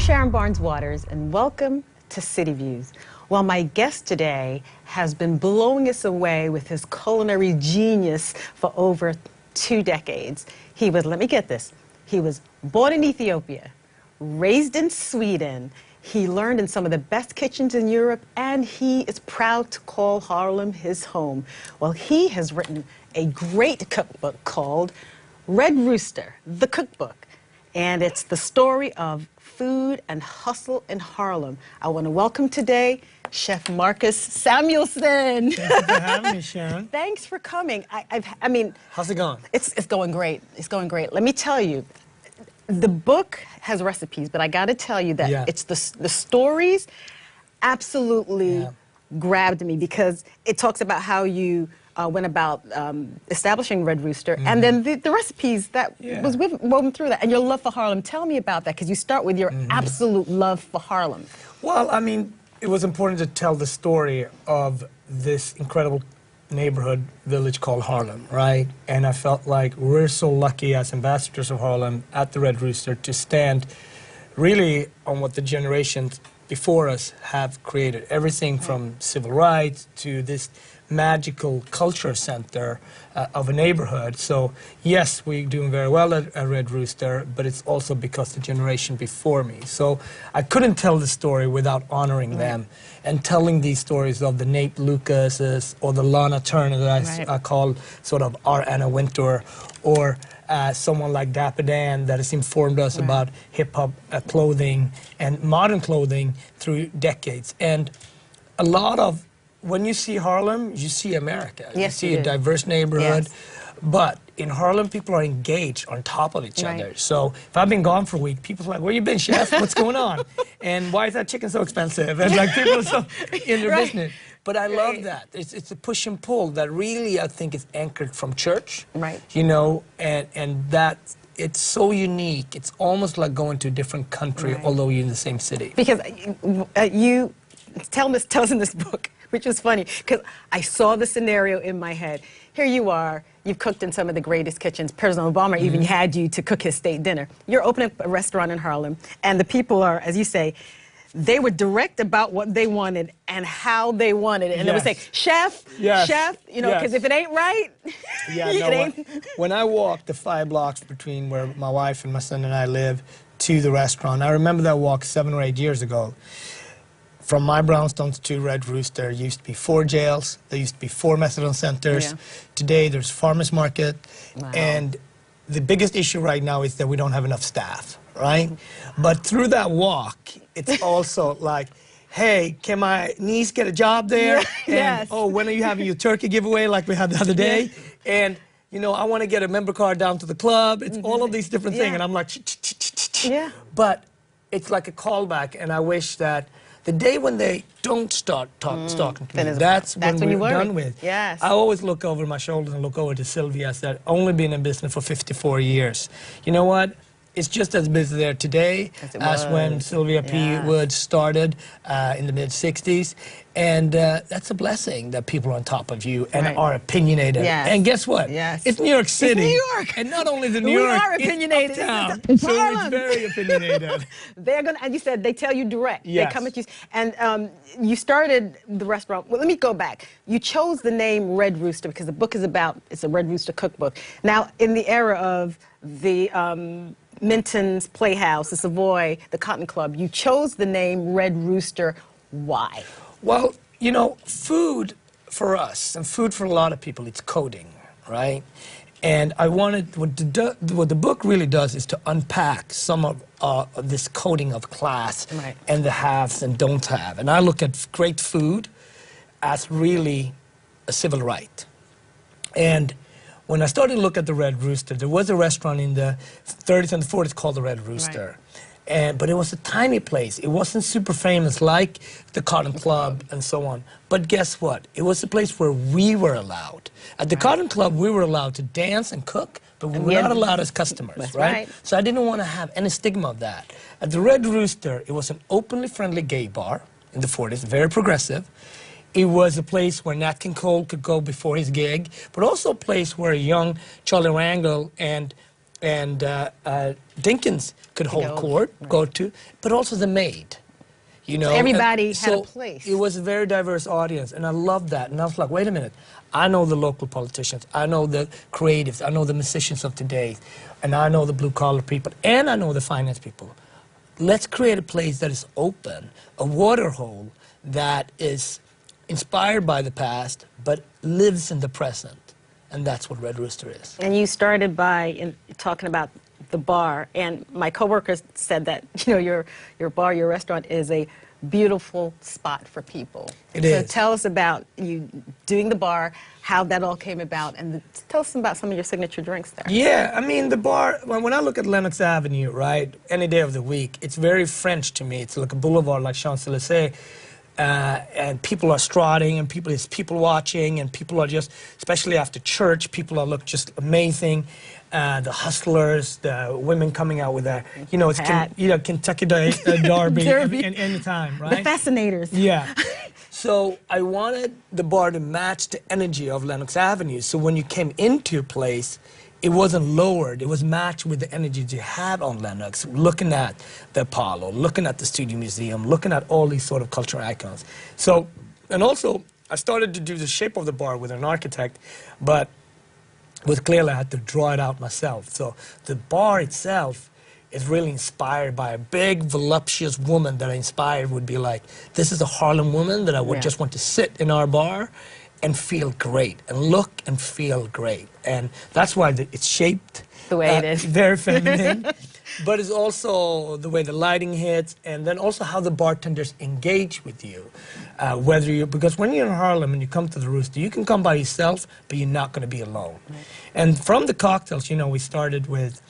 Sharon Barnes-Waters, and welcome to CityViews. Well, my guest today has been blowing us away with his culinary genius for over 2 decades. He was, let me get this, he was born in Ethiopia, raised in Sweden. He learned in some of the best kitchens in Europe, and he is proud to call Harlem his home. Well, he has written a great cookbook called Red Rooster, the Cookbook. And it's the story of food and hustle in Harlem. I want to welcome today Chef Marcus Samuelsson. Thank you for having me, Sharon. Thanks for coming. I mean, how's it going? It's going great. It's going great. Let me tell you, the book has recipes, but I got to tell you that it's the stories absolutely grabbed me, because it talks about how you went about establishing Red Rooster, and then the recipes that was woven through that, and your love for Harlem. Tell me about that, because you start with your absolute love for Harlem. Well, I mean, it was important to tell the story of this incredible neighborhood village called Harlem, right? And I felt like we're so lucky as ambassadors of Harlem at the Red Rooster to stand really on what the generations before us have created. Everything from civil rights to this magical culture center of a neighborhood. So yes, we're doing very well at Red Rooster, but it's also because the generation before me. So I couldn't tell the story without honoring them and telling these stories of the Nate Lucases or the Lana Turner that I call sort of our Anna Wintour, or someone like Dapper Dan that has informed us about hip-hop clothing and modern clothing through decades. And a lot of, when you see Harlem, you see America. You see a diverse neighborhood. But in Harlem, people are engaged on top of each other. So if I've been gone for a week, people are like, where you been, chef? What's going on? And why is that chicken so expensive? And like, people are so in their business. But I love that. It's a push and pull that really, I think, is anchored from church. You know, and that it's so unique. It's almost like going to a different country, although you're in the same city. Because you tell us in this book, which was funny, because I saw the scenario in my head. Here you are, you've cooked in some of the greatest kitchens. President Obama even had you to cook his state dinner. You're opening up a restaurant in Harlem, and the people are, as you say, they were direct about what they wanted and how they wanted it. And they would say, chef, chef, you know, because if it ain't right, it ain't. When I walked the 5 blocks between where my wife and my son and I live to the restaurant, I remember that walk 7 or 8 years ago. From my brownstones to Red Rooster, there used to be 4 jails. There used to be 4 methadone centers. Today, there's farmers market. And the biggest issue right now is that we don't have enough staff, right? But through that walk, it's also like, hey, can my niece get a job there? And, oh, when are you having your turkey giveaway like we had the other day? And, you know, I want to get a member card down to the club. It's all of these different things. And I'm like, But it's like a callback, and I wish that the day when they don't start talking to me, that's when we're done with. I always look over my shoulders and look over to Sylvia. I said, only been in business for 54 years. You know what? It's just as busy there today as when Sylvia P. Wood started in the mid-'60s. And that's a blessing that people are on top of you and are opinionated. And guess what? It's New York City. It's New York. And not only the New York, are opinionated. It's uptown. So it's very opinionated. They're gonna, and you said they tell you direct. They come at you. And you started the restaurant. Well, let me go back. You chose the name Red Rooster because the book is about, it's a Red Rooster cookbook. Now, in the era of the Minton's Playhouse, the Savoy, the Cotton Club, you chose the name Red Rooster. Why? Well, you know, food for us, and food for a lot of people, it's coding, right? And I wanted, what the book really does is to unpack some of this coding of class and the haves and don't have. And I look at great food as really a civil right. And when I started to look at the Red Rooster, there was a restaurant in the 30s and the 40s called the Red Rooster. But it was a tiny place. It wasn't super famous like the Cotton Club and so on. But guess what? It was a place where we were allowed. At the Cotton Club, we were allowed to dance and cook, but we were not allowed as customers, right? So I didn't want to have any stigma of that. At the Red Rooster, it was an openly friendly gay bar in the 40s, very progressive. It was a place where Nat King Cole could go before his gig, but also a place where a young Charlie Rangel and and Dinkins could hold court, go to, but also the maid. You know, so everybody had a so place. It was a very diverse audience, and I loved that. And I was like, wait a minute, I know the local politicians, I know the creatives, I know the musicians of today, and I know the blue-collar people, and I know the finance people. Let's create a place that is open, a water hole that is inspired by the past, but lives in the present. And that's what Red Rooster is. And you started by talking about the bar, and my coworkers said that, you know, your bar, your restaurant is a beautiful spot for people. It is. So tell us about you doing the bar, how that all came about, and tell us about some of your signature drinks there. Yeah, I mean, the bar, when I look at Lenox Avenue, right, any day of the week, it's very French to me. It's like a boulevard like Champs-Élysées. And people are strutting, and there's people watching, and people are just, especially after church, people are look just amazing. The hustlers, the women coming out with their, you know, it's Kentucky Derby any time, right? The fascinators. Yeah. So I wanted the bar to match the energy of Lenox Avenue. So when you came into a place, it wasn't lowered. It was matched with the energy you had on Lenox, looking at the Apollo, looking at the Studio Museum, looking at all these sort of cultural icons. So, and also, I started to do the shape of the bar with an architect, but clearly I had to draw it out myself. So the bar itself is really inspired by a big, voluptuous woman that I inspired would be like, this is a Harlem woman that I would just want to sit in our bar and feel great, and look and feel great. And that's why it's shaped the way it is. Very feminine, but it's also the way the lighting hits, and then also how the bartenders engage with you. Because when you're in Harlem and you come to the Rooster, you can come by yourself, but you're not going to be alone. Right. And from the cocktails, you know, we started with,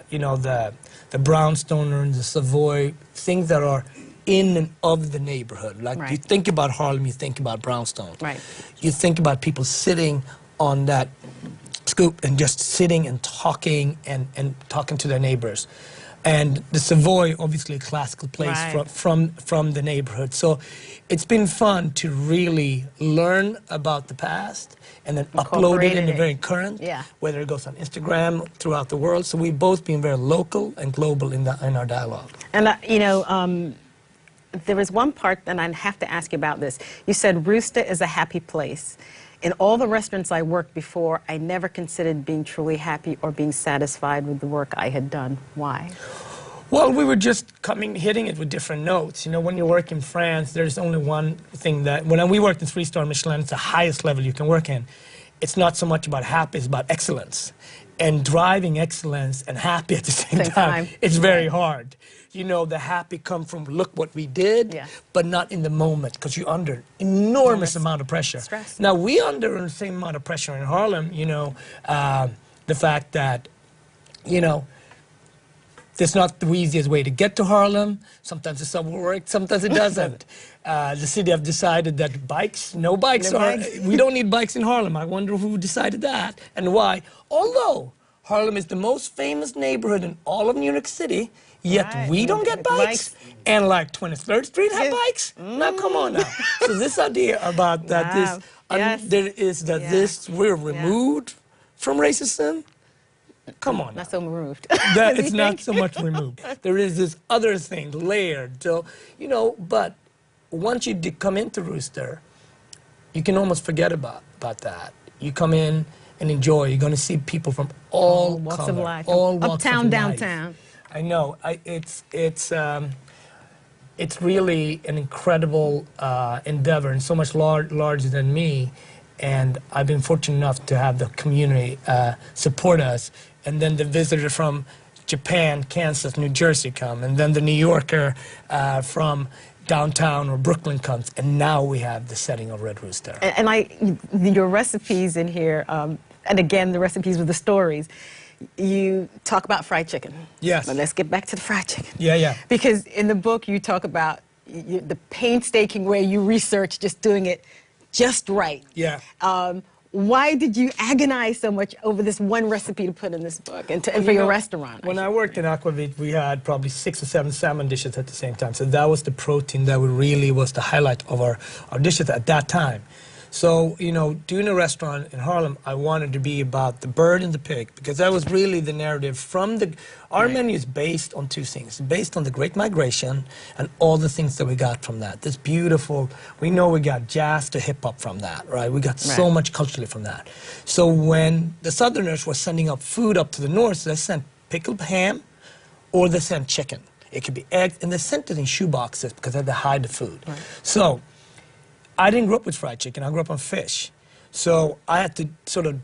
you know, the Brownstoner and the Savoy, things that are in and of the neighborhood. Like you think about Harlem, you think about Brownstone. Right. You think about people sitting on that scoop and just sitting and talking to their neighbors. And the Savoy, obviously a classical place from the neighborhood. So it's been fun to really learn about the past and then upload it in a very current, whether it goes on Instagram throughout the world. So we've both been very local and global in our dialogue. And, you know, there was one part that I have to ask you about this. You said Rooster is a happy place. In all the restaurants I worked before, I never considered being truly happy or being satisfied with the work I had done. Why? Well, we were just hitting it with different notes. You know, when you work in France, there's only one thing that, when we worked in 3-star Michelin, it's the highest level you can work in. It's not so much about happy, it's about excellence. And driving excellence and happy at the same time, it's very hard. You know, the happy come from, look what we did, but not in the moment, because you're under an enormous amount of pressure. Stress. Now, we under the same amount of pressure in Harlem, you know, the fact that, you know, it's not the easiest way to get to Harlem. Sometimes the subway works, sometimes it doesn't. The city have decided that no bikes. We don't need bikes in Harlem. I wonder who decided that and why. Although Harlem is the most famous neighborhood in all of New York City, yet we don't get bikes. And like 23rd Street have bikes? Now come on now. So this idea about that we're removed from racism. Come on. Not so removed. It's not so much removed. There is this other thing layered. So, you know, but once you come into Rooster, you can almost forget about that. You come in and enjoy. You're going to see people from all walks of life. All walks uptown, of downtown. Life. I know. It's really an incredible endeavor and so much larger than me. And I've been fortunate enough to have the community support us. And then the visitor from Japan, Kansas, New Jersey come. And then the New Yorker from downtown or Brooklyn comes. And now we have the setting of Red Rooster. And your recipes in here, and again, the recipes with the stories, you talk about fried chicken. Yes. But let's get back to the fried chicken. Yeah. Because in the book, you talk about the painstaking way you research just doing it just right. Yeah. Why did you agonize so much over this one recipe to put in this book and for your restaurant? When I worked in Aquavit, we had probably 6 or 7 salmon dishes at the same time. So that was the protein that really was the highlight of our dishes at that time. So, you know, doing a restaurant in Harlem, I wanted to be about the bird and the pig, because that was really the narrative from the... Our menu is based on two things. It's based on the Great Migration and all the things that we got from that. This beautiful... We know we got jazz to hip-hop from that, right? We got so much culturally from that. So when the Southerners were sending up food up to the north, they sent pickled ham or they sent chicken. It could be eggs, and they sent it in shoeboxes because they had to hide the food. Right. So I didn't grow up with fried chicken. I grew up on fish. So I had to sort of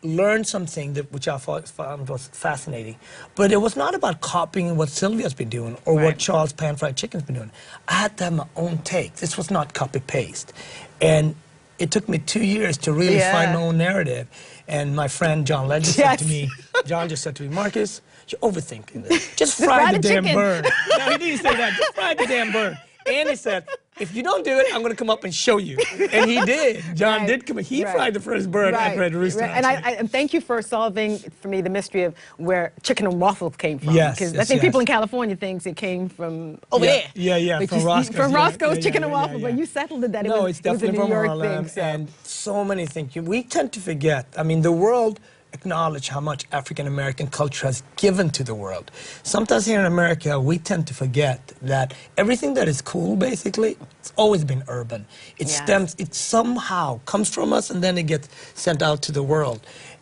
learn something which I found was fascinating. But it was not about copying what Sylvia's been doing or what Charles Pan-Fried Chicken's been doing. I had to have my own take. This was not copy-paste. And it took me 2 years to really find my own narrative. And my friend John Legend said to me, John just said to me, Marcus, you're overthinking this. Just fry the damn bird. No, he didn't say that. Just fry the damn bird. And he said, if you don't do it, I'm going to come up and show you. And he did. John did come. He fried the first bird at Red Rooster. And I thank you for solving, for me, the mystery of where chicken and waffles came from. Yes. Because I think people in California think it came from over there. Yeah, from Roscoe's. From Roscoe's Chicken and Waffles. But you settled it that no, it it's definitely was a New York Harlem, thing. So. And so many things. We tend to forget. I mean, the world acknowledge how much African-American culture has given to the world. Sometimes here in America, we tend to forget that everything that is cool, basically, it's always been urban. It stems, it somehow comes from us, and then it gets sent out to the world.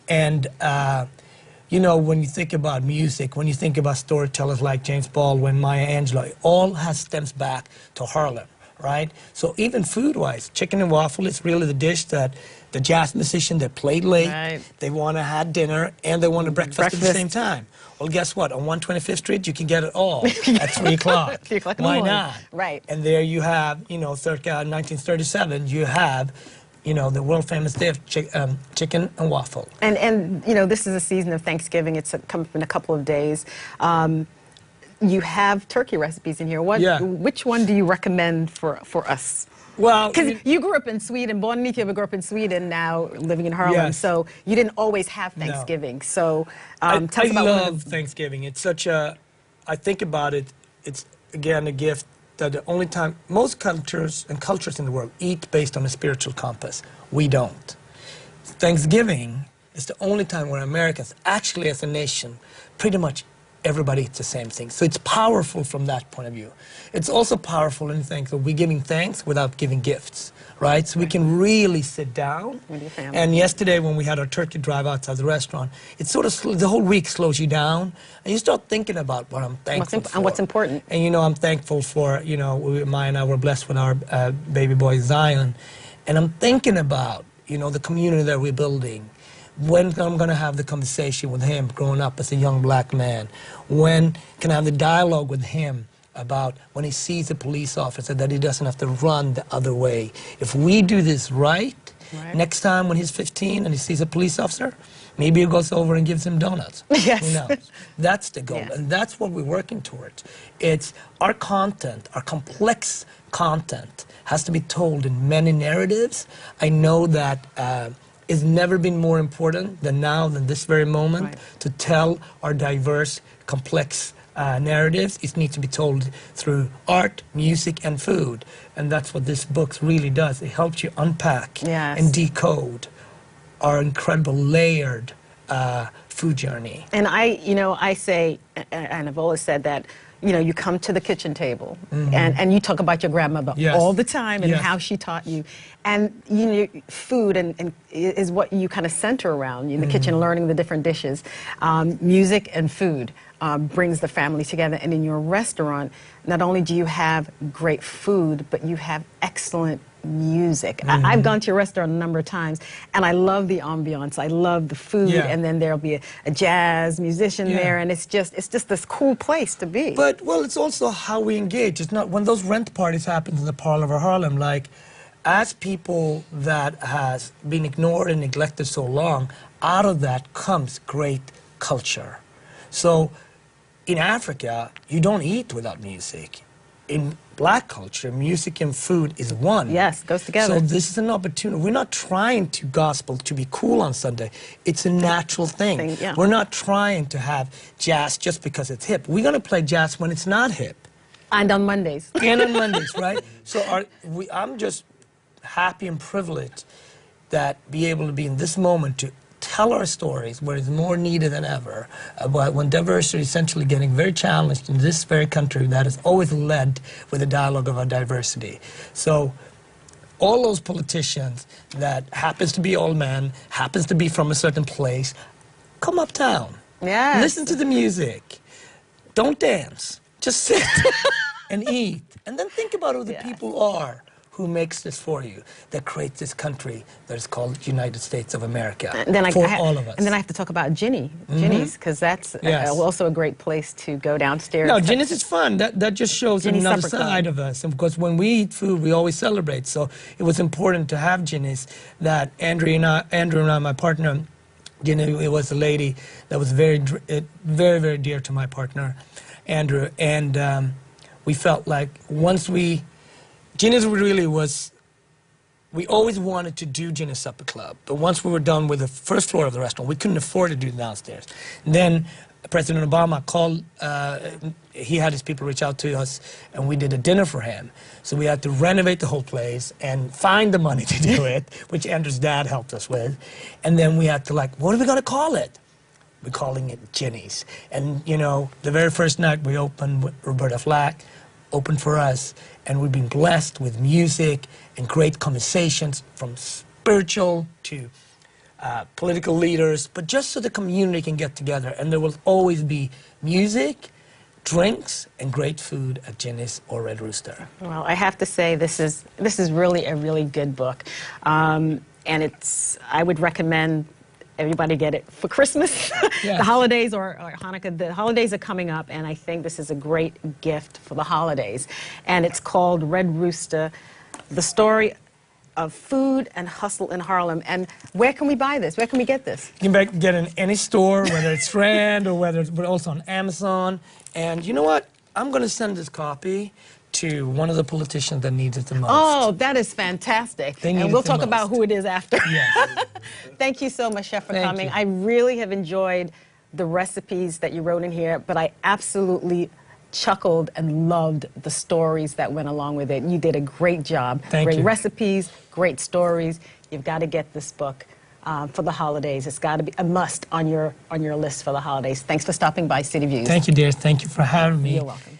And, you know, when you think about music, when you think about storytellers like James Baldwin, Maya Angelou, it all stems back to Harlem, right? So even food-wise, chicken and waffle is really the dish that the jazz musician that played late, they want to have dinner, and they want to breakfast at the same time. Well, guess what? On 125th Street, you can get it all at 3 o'clock. 3 o'clock Why not? Right. And there you have, you know, circa 1937, you have, you know, the world-famous day of chicken and waffle. And you know, this is a season of Thanksgiving. It's coming up in a couple of days. You have turkey recipes in here. Which one do you recommend for us? Well, because you grew up in Sweden, born in Ethiopia, grew up in Sweden, now living in Harlem. So you didn't always have Thanksgiving. No. So tell us about I love Thanksgiving. It's such a, I think about it, it's again a gift that the only time, most cultures and cultures in the world eat based on a spiritual compass. We don't. Thanksgiving is the only time where Americans, actually as a nation, pretty much everybody eats the same thing. So it's powerful from that point of view. It's also powerful in things that we're giving thanks without giving gifts, right? So we can really sit down. With your family. And yesterday when we had our turkey drive outside the restaurant, it's sort of, the whole week slows you down, and you start thinking about what I'm thankful for. And what's important. And you know, I'm thankful for, you know, Maya and I were blessed with our baby boy Zion. And I'm thinking about, you know, the community that we're building. When I'm going to have the conversation with him growing up as a young black man? When can I have the dialogue with him about when he sees a police officer that he doesn't have to run the other way? If we do this right, next time when he's 15 and he sees a police officer, maybe he goes over and gives him donuts. Yes. Who knows? That's the goal, and that's what we're working towards. It's our content, our complex content has to be told in many narratives. I know that it's never been more important than now, than this very moment, to tell our diverse, complex narratives. It needs to be told through art, music, and food. And that's what this book really does. It helps you unpack and decode our incredible layered food journey. And I say, and I've always said that, you know, you come to the kitchen table and you talk about your grandmother all the time and how she taught you. And you know, food and is what you kind of center around in the kitchen, learning the different dishes. Music and food brings the family together. And in your restaurant, not only do you have great food, but you have excellent music. I've gone to your restaurant a number of times, and I love the ambiance. I love the food, and then there'll be a jazz musician there, and it's just this cool place to be. But well, it's also how we engage. It's not when those rent parties happen in the parlor of Harlem. Like, as people that has been ignored and neglected so long, out of that comes great culture. So, in Africa, you don't eat without music. In black culture, music and food is one. Yes, goes together. So this is an opportunity. We're not trying to gospel to be cool on Sunday. It's a natural thing. We're not trying to have jazz just because it's hip. We're going to play jazz when it's not hip. And on Mondays. And on Mondays, right? So I'm just happy and privileged that be able to be in this moment to tell our stories where it's more needed than ever, about when diversity is essentially getting very challenged in this very country that has always led with a dialogue of our diversity. So all those politicians that happens to be all men, happens to be from a certain place, come uptown. Yes. Listen to the music. Don't dance. Just sit and eat. And then think about who the people are who makes this for you, that creates this country that is called United States of America for all of us. And then I have to talk about Ginny's, because that's also a great place to go downstairs. No, Ginny's is fun. That just shows another side of us. And because when we eat food, we always celebrate. So it was important to have Ginny's. That Andrew and I, my partner, Ginny, it was a lady that was very, very dear to my partner, Andrew. And we felt like once Ginny's really was, we always wanted to do Ginny's Supper Club, but once we were done with the first floor of the restaurant, we couldn't afford to do it downstairs. And then President Obama called, he had his people reach out to us, and we did a dinner for him. So we had to renovate the whole place and find the money to do it, which Andrew's dad helped us with. And then we had to what are we going to call it? We're calling it Ginny's. And, you know, the very first night we opened with Roberta Flack, opened for us, and we've been blessed with music and great conversations from spiritual to political leaders, but just so the community can get together. And there will always be music, drinks, and great food at Ginny's or Red Rooster. Well, I have to say this is really a really good book, and I would recommend everybody get it for Christmas, the holidays, or Hanukkah. The holidays are coming up, and I think this is a great gift for the holidays. And it's called Red Rooster, the story of food and hustle in Harlem. And where can we buy this? Where can we get this? You can get it in any store, whether it's Strand or whether it's also on Amazon. And you know what? I'm going to send this copy to one of the politicians that needs it the most. Oh, that is fantastic. And we'll talk about who it is after. Yes. Thank you so much, Chef, for coming. I really have enjoyed the recipes that you wrote in here, but I absolutely chuckled and loved the stories that went along with it. You did a great job. Thank you. Great recipes, great stories. You've got to get this book for the holidays. It's got to be a must on your list for the holidays. Thanks for stopping by CityViews. Thank you, dear. Thank you for having me. You're welcome.